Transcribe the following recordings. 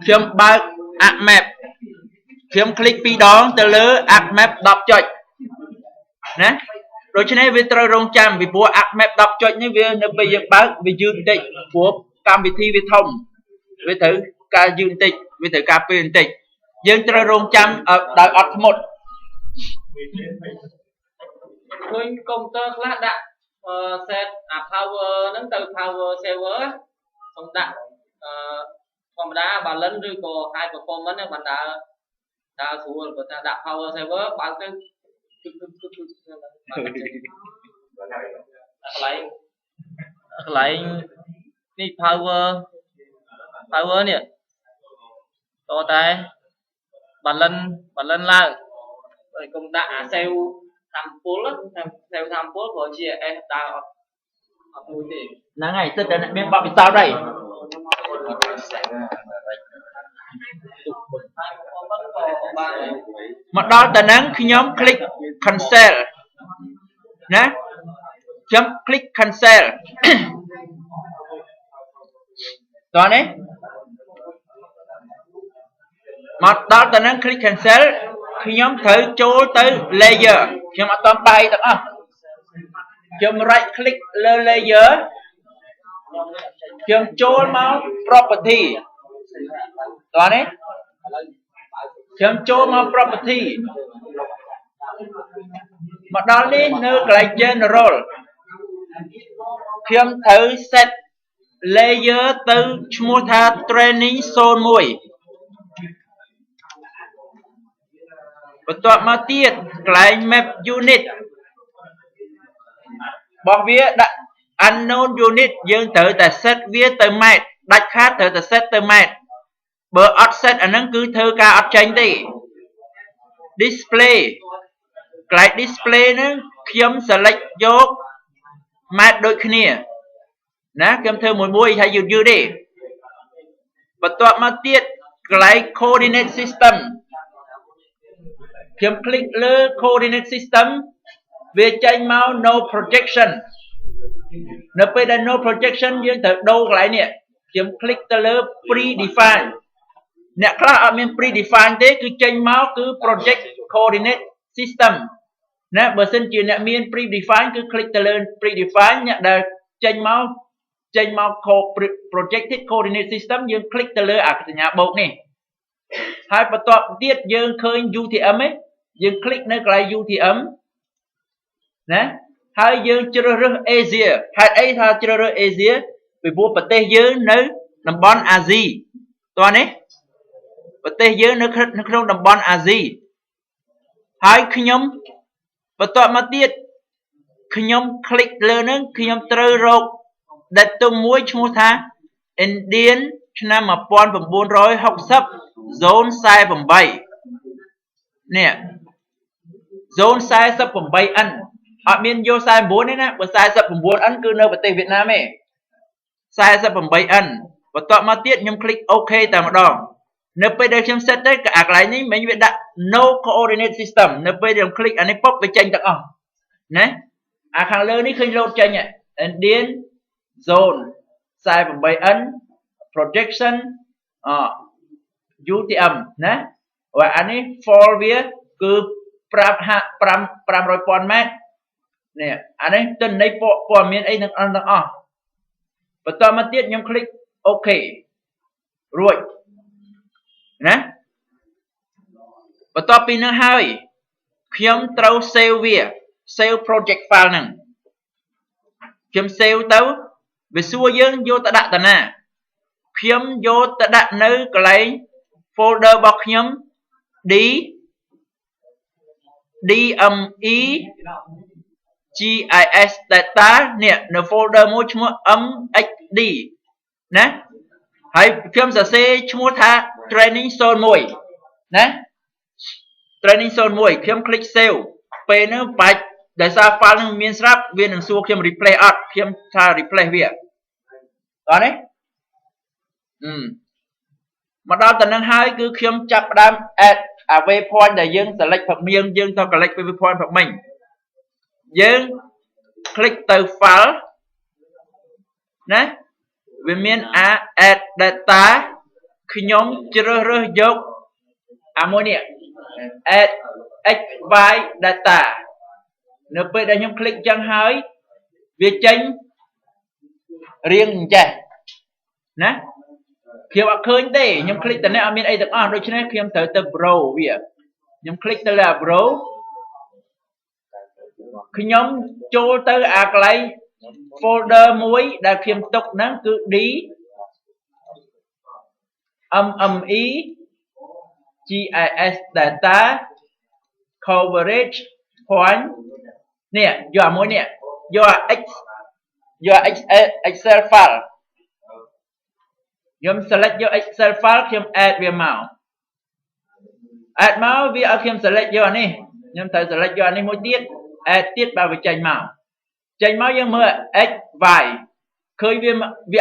ខ្ញុំបើក app map ខ្ញុំ click ពីរដងទៅលើ app map 10 ចុចណាដូច្នេះវាត្រូវរងចាំពីព្រោះ app map 10 ចុចនេះវានៅពេលយើងបើកវាយឺតបន្តិចព្រោះកម្មវិធីវាធំវាត្រូវការយឺតបន្តិចវាត្រូវការពេលបន្តិចយើងត្រូវរងចាំដោយអត់ធ្មត់ឃើញកុំព្យូទ័រខ្លះដាក់ set power ហ្នឹងទៅ power saver សូមដាក់ធម្មតា balance ឬក៏ high performance ហ្នឹងបានដើរស្រួលបើថាដាក់ power saver បើកទៅកន្លែងនេះ power នេះតតែ balance ឡើងហើយកុំដាក់អា save តាមពុលព្រោះជា S ដើរអត់មួយទេហ្នឹងហើយសិតតែអ្នកមានបទពិសោធន៍ហើយមកដល់តែហ្នឹងខ្ញុំ click cancel ណាខ្ញុំ click cancel តោះនេះមកដល់តែហ្នឹង click cancel ខ្ញុំត្រូវចូលទៅ layer ខ្ញុំអត់តបាយទាំងអស់ខ្ញុំ right click លើ layer ខ្ញុំចូលមក property តោះនេះខ្ញុំចូលមក property មកដល់នេះនៅកន្លែង general ខ្ញុំត្រូវ set layer ទៅឈ្មោះថា training zone 1បន្ទាប់មកទៀតកន្លែង map unit របស់វាដាក់ unknown unit យើងត្រូវតែ set វាទៅ ម៉ែត្រដាច់ខាតត្រូវតែ set ទៅ ម៉ែត្របើអត់ set អាហ្នឹងគឺធ្វើការអត់ចេញទេ display កន្លែង display ហ្នឹងខ្ញុំ select យកម៉ែត្រដូចគ្នាណាខ្ញុំធ្វើមួយថាយឺតទេបន្ទាប់មកទៀតកន្លែង coordinate system ខ្ញុំ click លើ coordinate system វាចេញមក no projection នៅពេលដែល no projection យើងត្រូវដូរកន្លែងនេះខ្ញុំ click ទៅលើ predefine អ្នកខ្លះអត់មាន predefine ទេគឺចេញមកគឺ project coordinate system ណាបើសិនជាអ្នកមាន predefine គឺ click ទៅលើ predefine អ្នកដែលចេញមក projected coordinate system យើង click ទៅលើអាសញ្ញាបូកនេះហើយបន្ទាប់ទៀតយើងឃើញ UTM ឯងយើង click នៅកន្លែង UTM ណាហើយយើងជ្រើសរើស Asia ហេតុអីថាជ្រើសរើស Asia ពីព្រោះប្រទេសយើងនៅតំបន់អាស៊ីតោះនេះប្រទេសយើងនៅក្នុងតំបន់អាស៊ីហើយខ្ញុំបន្ទាប់មកទៀតខ្ញុំ click លើនឹងខ្ញុំត្រូវរក datum មួយឈ្មោះថា Indian ឆ្នាំ1960 zone 48នេះ zone 48N អត់មានយក49ទេណាបើ 49N គឺនៅប្រទេសវៀតណាមទេ 48N បន្ទាប់មកទៀតខ្ញុំ click OK តែម្ដងនៅពេលដែលខ្ញុំ set ទៅអាកន្លែងនេះមិញវាដាក់ no coordinate system នៅពេលដែលខ្ញុំ click អានេះពុបវាចេញទាំងអស់ណាអាខាងលើនេះឃើញ load ចេញ Indian zone 48N projection UTM ណាហើយអានេះ fall វាគឺ500,000 ម៉ែត្រនេះអានេះទិន្នន័យព័ត៌មានអីទាំងអស់បន្តមកទៀតខ្ញុំ click OK រួចណាបន្ទាប់ពីនឹងហើយខ្ញុំត្រូវ save វា save project file ហ្នឹងខ្ញុំ save ទៅវាសួរយើងយកទៅដាក់តាណាខ្ញុំយកទៅដាក់នៅកន្លែង folder របស់ខ្ញុំ DME GIS data នេះនៅ folder មួយឈ្មោះ MXD ណាហើយខ្ញុំសរសេរឈ្មោះថា training zone 1ណា training zone 1ខ្ញុំ click save ពេលហ្នឹងបាច់ដោយសារ file ហ្នឹងមានស្រាប់វានឹងសួរខ្ញុំ replace អត់ខ្ញុំថា replace វាតោះនេះមកដល់ទៅនឹងហើយគឺខ្ញុំចាប់ផ្ដើម add អា waypoint ដែលយើង select ផឹកមៀងយើងទៅ collect waypoint ផឹកមិញយើង click ទៅ file ណាវាមាន add data ខ្ញុំជ្រើសរើសយកអាមួយនេះ add xy data នៅពេលដែលខ្ញុំ click ចឹងហើយវាចេញរៀងអញ្ចេះណាខ្ញុំអត់ឃើញទេខ្ញុំ click តែនេះអត់មានអីទាំងអស់ដូច្នេះខ្ញុំត្រូវទៅ browse វាខ្ញុំ click ទៅលើ browse ខ្ញុំចូលទៅអាកន្លែង folder មួយដែលខ្ញុំទុកហ្នឹងគឺ D MME GIS data coverage point នេះយកអាមួយនេះយក Excel file ខ្ញុំ select យក Excel file ខ្ញុំ add វាមក add មកវាឲ្យខ្ញុំ select យកអានេះខ្ញុំត្រូវ select យកអានេះមួយទៀត add ទៀតបើវាចេញមកយើងមើល x y ឃើញវា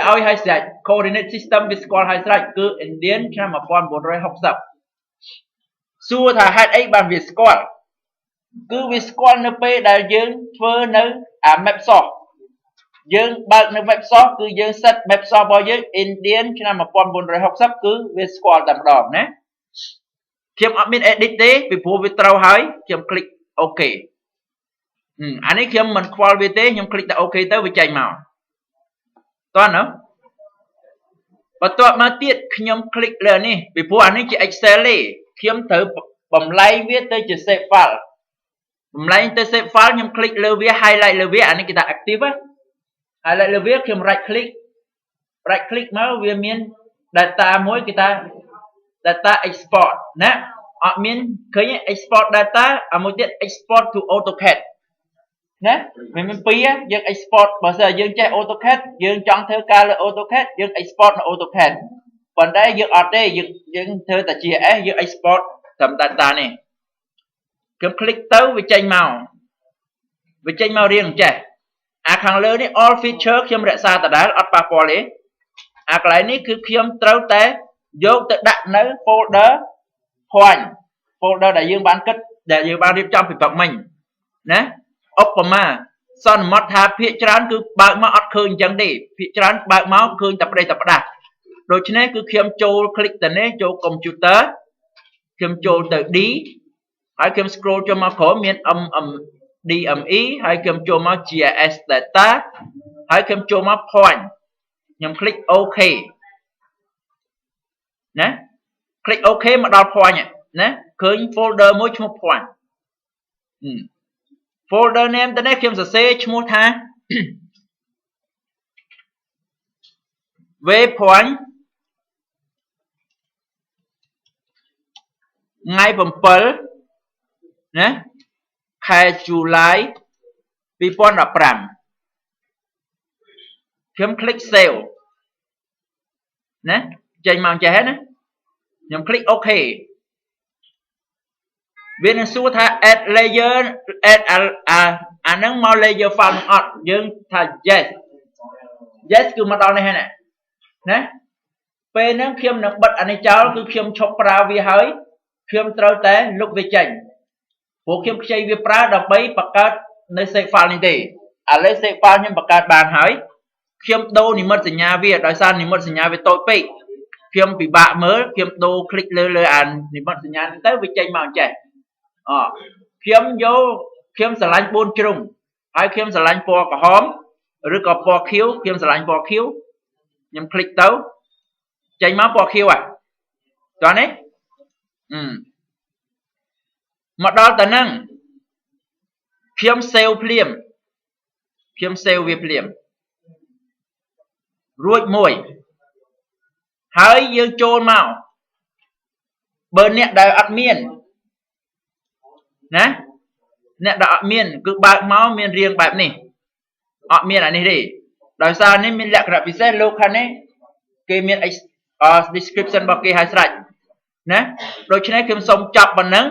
ឲ្យហើយស្រេច coordinate system វាស្គាល់ហើយស្រេចគឺ Indian ឆ្នាំ1960សួរថាហេតុអីបានវាស្គាល់គឺវាស្គាល់នៅពេលដែលយើងធ្វើនៅអា Mapsoft យើងបើកនៅ Mapsoft គឺយើង set Mapsoft របស់យើង Indian ឆ្នាំ1960គឺវាស្គាល់តែម្ដងណាខ្ញុំអត់មាន edit ទេពីព្រោះវាត្រូវហើយខ្ញុំ click OK អានេះខ្ញុំមិនខ្វល់វាទេខ្ញុំ click តែ OK ទៅវាចេញមកតោះណាបន្ទាប់មកទៀតខ្ញុំ click លើនេះពីព្រោះអានេះជា Excel ទេខ្ញុំត្រូវបំលែងវាទៅជា save file បំលែងទៅ save file ខ្ញុំ click លើវា highlight លើវាអានេះគេថា active ណា highlight លើវាខ្ញុំ right click មកវាមាន data មួយគេថា data export ណាអត់មានឃើញ export data អាមួយទៀត export to AutoCAD ណាវាមានពីរយើង export បើសិនយើងចេះ AutoCAD យើងចង់ធ្វើការលើ AutoCAD យើង export នៅ AutoCAD ប៉ុន្តែយើងអត់ទេយើងធ្វើតែ GIS យើង export ត្រឹម data នេះខ្ញុំ click ទៅវាចេញមករៀងអញ្ចេះអាខាងលើនេះ all feature ខ្ញុំរក្សាដដែលអត់ប៉ះពាល់ទេអាកន្លែងនេះគឺខ្ញុំត្រូវតែយកទៅដាក់នៅ folder point folder ដែលយើងបានគិតដែលយើងបានរៀបចំពីព្រឹកមិញណាឧបមាសន្មតថាភាគច្រើនគឺបើកមកអត់ឃើញអញ្ចឹងទេភាគច្រើនបើកមកឃើញតែផ្ដេសតែផ្ដាស់ដូច្នេះគឺខ្ញុំចូល click ទៅនេះចូល computer ខ្ញុំចូលទៅ D ហើយខ្ញុំ scroll ចូលមកក្រោមមាន DME ហើយខ្ញុំចូលមក GIS data ហើយខ្ញុំចូលមក point ខ្ញុំ click OK ណា click OK មកដល់ point ណាឃើញ folder មួយឈ្មោះ point folder name ទៅនេះខ្ញុំសរសេរឈ្មោះថា waypoint ថ្ងៃ7ណាខែ July 2015ខ្ញុំ click save ណាចេញមកចេះណាខ្ញុំ click OK វានឹងសួរថា add layer add អាហ្នឹងមក layer file នឹងអត់យើងថា yes គឺមកដល់នេះហើយណាពេលហ្នឹងខ្ញុំនឹងបិទអានេះចោលគឺខ្ញុំឈប់ប្រើវាហើយខ្ញុំត្រូវតែលុបវាចេញព្រោះខ្ញុំខ្ចីវាប្រើដើម្បីបង្កើតនៅ save file នេះទេឥឡូវ save file ខ្ញុំបង្កើតបានហើយខ្ញុំដូរនិមិត្តសញ្ញាវាដោយសារនិមិត្តសញ្ញាវាតូចពេកខ្ញុំពិបាកមើលខ្ញុំដូរ click លើអានិមិត្តសញ្ញានេះទៅវាចេញមកអញ្ចេះខ្ញុំស្រឡាញ់4ជ្រុងហើយខ្ញុំស្រឡាញ់ពណ៌ក្រហមឬក៏ពណ៌ខៀវខ្ញុំស្រឡាញ់ពណ៌ខៀវខ្ញុំ click ទៅចេញមកពណ៌ខៀវតោះនេះមកដល់ទៅហ្នឹងខ្ញុំ save ភ្លាមខ្ញុំ save វាភ្លាមរួចមួយហើយយើងចូលមកបើអ្នកដែលអត់មានណាអ្នកដែលអត់មានគឺបើកមកមានរាងបែបនេះអត់មានអានេះទេដោយសារនេះមានលក្ខណៈពិសេសលោកខាងនេះគេមាន description របស់គេឲ្យស្រេចណាដូច្នេះខ្ញុំសូមចប់ប៉ុណ្ណឹង